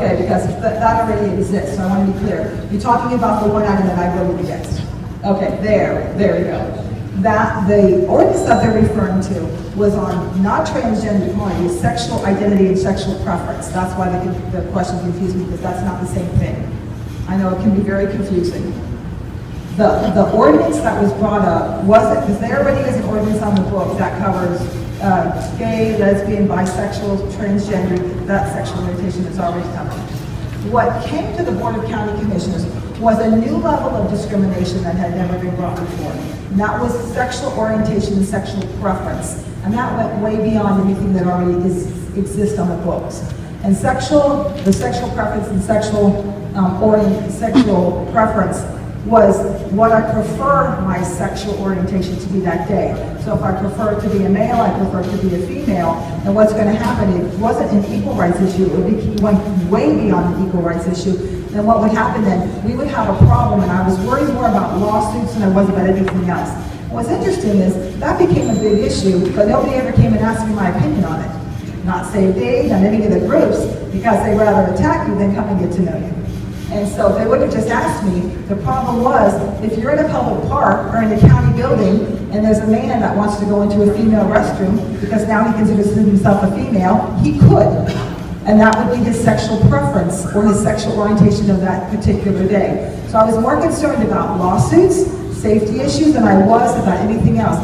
Okay, because that already exists, so I want to be clear. You're talking about the one item that I voted against. Okay, there you go. That the ordinance that they're referring to was on not transgender equality, sexual identity and sexual preference. That's why the question confused me, because that's not the same thing. I know it can be very confusing. The ordinance that was brought up wasn't, because there already is an ordinance on the book that covers gay, lesbian, bisexual, transgender, that sexual orientation is already covered. What came to the Board of County Commissioners was a new level of discrimination that had never been brought before. And that was sexual orientation and sexual preference. And that went way beyond anything that already exists on the books. And the sexual preference and sexual preference was what I prefer my sexual orientation to be that day. So if I prefer to be a male, I prefer to be a female. And what's going to happen, it wasn't an equal rights issue, it went way beyond the equal rights issue. And what would happen then, we would have a problem, and I was worried more about lawsuits than I was about anything else. And what's interesting is, that became a big issue, but nobody ever came and asked me my opinion on it. Not Save Dave, not any of the groups, because they rather attack you than come and get to know you. And so if they would have just asked me, the problem was, if you're in a public park or in a county building, and there's a man that wants to go into a female restroom, because now he considers himself a female, he could. And that would be his sexual preference or his sexual orientation of that particular day. So I was more concerned about lawsuits, safety issues, than I was about anything else.